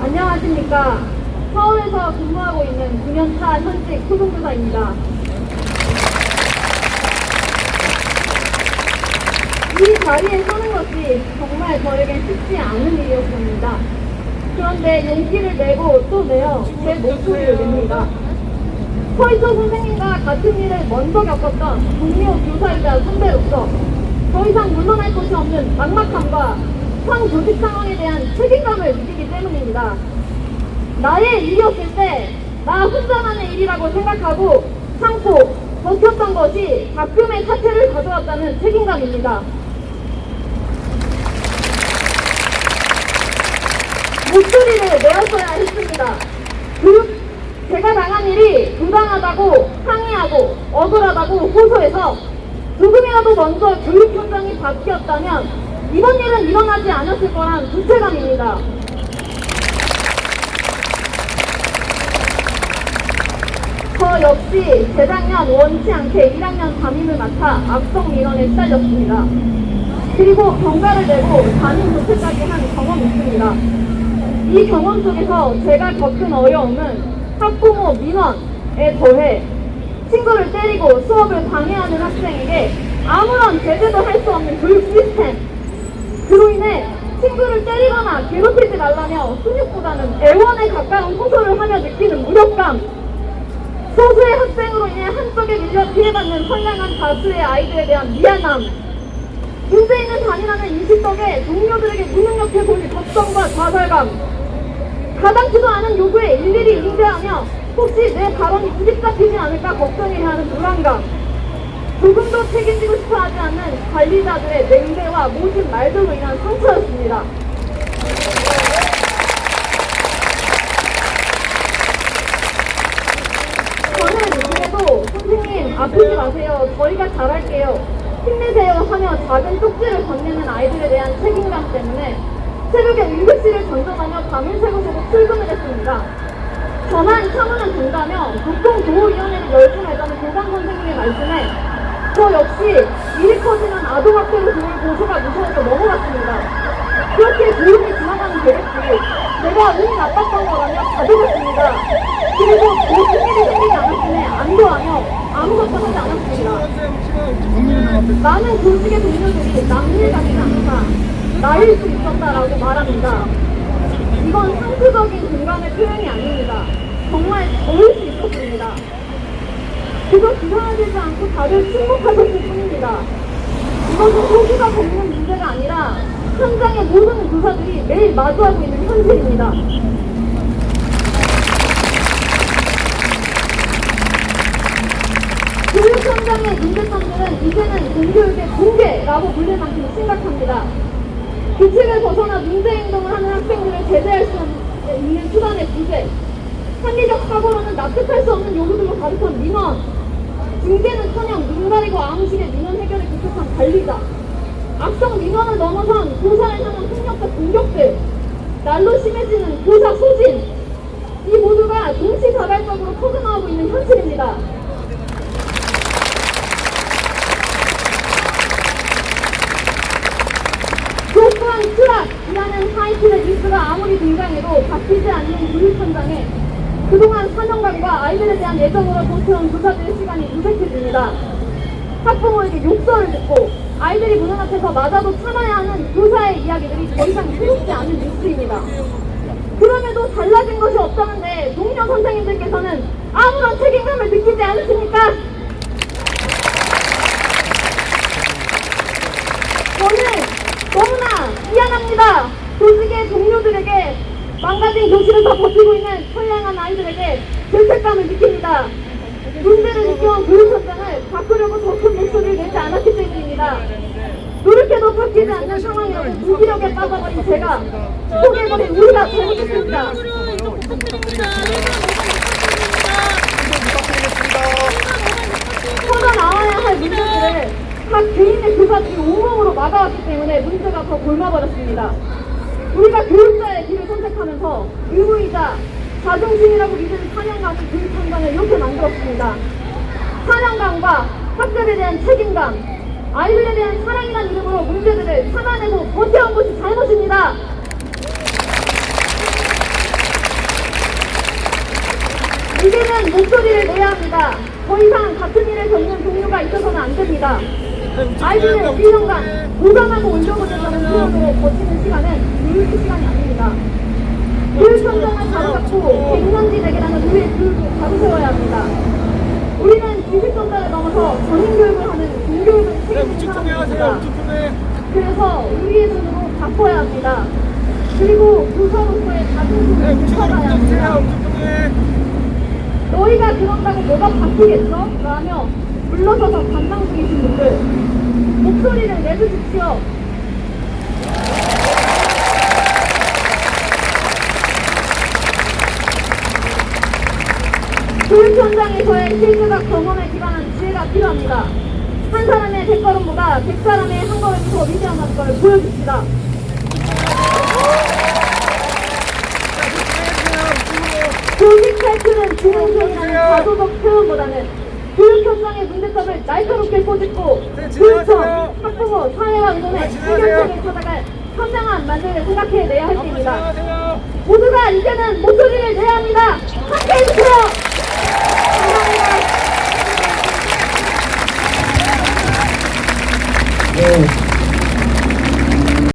안녕하십니까. 서울에서 근무하고 있는 9년차 현직 초등교사입니다. 이 자리에 서는 것이 정말 저에겐 쉽지 않은 일이었습니다. 그런데 용기를 내고 또 내어 제 목소리를 냅니다. 서희초 선생님과 같은 일을 먼저 겪었던 동료 교사이자 선배로서 더 이상 물러날 곳이 없는 막막함과 현 조직 상황에 대한 책임감을 느끼기 때문입니다. 나의 일이었을 때 나 혼자만의 일이라고 생각하고 참고 버텼던 것이 가끔의 사태를 가져왔다는 책임감입니다. 목소리를 내었어야 했습니다. 제가 당한 일이 부당하다고 항의하고 억울하다고 호소해서 조금이라도 먼저 교육 현장이 바뀌었다면 이번 일은 일어나지 않았을 거란 부채감입니다. 저 역시 재작년 원치 않게 1학년 담임을 맡아 악성 민원에 시달렸습니다. 그리고 병가를 내고 담임 조퇴까지 한 경험이 있습니다. 이 경험 속에서 제가 겪은 어려움은 학부모 민원에 더해 친구를 때리고 수업을 방해하는 학생에게 아무런 제재도 할 수 없는 교육 시스템, 그로 인해 친구를 때리거나 괴롭히지 말라며 훈육보다는 애원에 가까운 호소를 하며 느끼는 무력감, 소수의 학생으로 인해 한쪽에 밀려 피해받는 선량한 다수의 아이들에 대한 미안함, 문제 있는 단위라는 인식 덕에 동료들에게 무능력해 보일 걱정과 좌절감, 가당치도 않은 요구에 일일이 응대하며 혹시 내 발언이 부딪잡히지 않을까 걱정해야 하는 불안감, 조금도 책임지고 싶어 하지 않는 관리자들의 냉대와 모진 말들로 인한 상처였습니다. 저는 그래도 선생님 아프지 마세요, 저희가 잘할게요, 힘내세요 하며 작은 쪽지를 건네는 아이들에 대한 책임감 때문에 새벽에 응급실을 전전하며 밤을 새고새고 출근을 했습니다. 저만 참으면 된다며 교통보호위원회를 열고 내자는 교장 선생님의 말씀에 저 역시 일이 커지면 아동학대로 들어올 고소가 무서워서 넘어갔습니다. 그렇게 교육이 지나가는 되겠지, 내가 운이 나빴던 거라며 가져갔습니다. 그리고 무슨 일이 생기지 않았음에 안도하며 아무것도 하지 않았습니다. 많은 조직의 동료들이 남일 같지 않다, 나일 수 있었다라고 말합니다. 이건 상투적인 공감의 표현이 아닙니다. 정말 저일 수 있었습니다. 그저 기사화되지 않고 다들 침묵하셨을 뿐입니다. 이것은 소수가 겪는 문제가 아니라 현장의 모든 교사들이 매일 마주하고 있는 현실입니다. 교육 현장의 문제점들은 이제는 공교육의 붕괴라고 불릴 만큼 심각합니다. 규칙을 벗어나 문제 행동을 하는 학생들을 제재할 수 있는 수단의 부재, 합리적 사고로는 납득할 수 없는 요구들로 가득한 민원, 징계는커녕 눈 가리고 아무식의 민원 해결에 급급한 관리자, 악성 민원을 넘어선 교사를 향한 폭력과 공격들, 날로 심해지는 교사 소진, 이 모두가 동시다발적으로 터져나오고 있는 현실입니다. 교권 추락이라는 타이틀의 뉴스가 아무리 등장해도 바뀌지 않는 교육 현장에 그동안 사명감과 아이들에 대한 애정으로 버텨온 교사들의 시간이 무색해집니다. 학부모에게 욕설을 듣고 아이들이 문 앞에서 맞아도 참아야 하는 교사의 이야기들이 더 이상 새롭지 않은 뉴스입니다. 그럼에도 달라진 것이 없다는데 동료 선생님들께서는 아무런 책임감을 느끼지 않으십니까? 저는 너무나 미안합니다. 조직의 동료들에게, 망가진 교실에서 버티고 있는 선량한 아이들에게 죄책감을 느낍니다. 문제를 느껴온 교육 현장을 바꾸려고 더 큰 목소리를 내지 않았기 때문입니다. 노력해도 바뀌지 않는 상황이라고 무기력에 빠져버린 제가, 포기해버린 우리가 잘못했습니다. 터져나와야 할 문제들을 각 개인의 교사들이 온몸으로 막아왔기 때문에 문제가 더 골마버렸습니다. 우리가 교육자의 길을 선택하면서 의무이자 자존심이라고 믿은 사명감이 교육 현장을 이렇게 만들었습니다. 사명감과 학급에 대한 책임감, 아이들에 대한 사랑이라는 이름으로 문제들을 참아내고 버텨온 것이 잘못입니다. 이제는 목소리를 내야 합니다. 더 이상 같은 일을 겪는 동료가 있어서는 안 됩니다. 아이들은 1년간 보상하고 올려보낸다는 표현으로 버티는 시간은 교육 시간이 아닙니다. 교육 현장을 바로잡고 갱년지대계라는 우리의 교육을 바로 세워야 합니다. 우리는 지식 전달을 넘어서 전인 교육을 하는 공교육을 책임지는 사람입니다. 그래서 우리의 눈으로 바꿔야 합니다. 그리고 교사로서의 자존심을 되찾아야 합니다. 너희가 그런다고 뭐가 바뀌겠어? 라며 물러서서 반항 중이신 분들 목소리를 내주십시오. 교육 현장에서의 실제적 경험에 기반한 지혜가 필요합니다. 한 사람의 100걸음보다 100사람의 한 걸음이 더 위대한 걸 보여줍시다. 조직 탈출은 진행형이라는 과도적 표현보다는 교육 현장의 문제점을 날카롭게 꼬집고 교육청, 학부모, 사회와 의논의 해결책을 찾아갈 현장한 만들을 생각해내야 할 때입니다. 모두가 이제는 목소리를 내야 합니다. 함께 해주세요.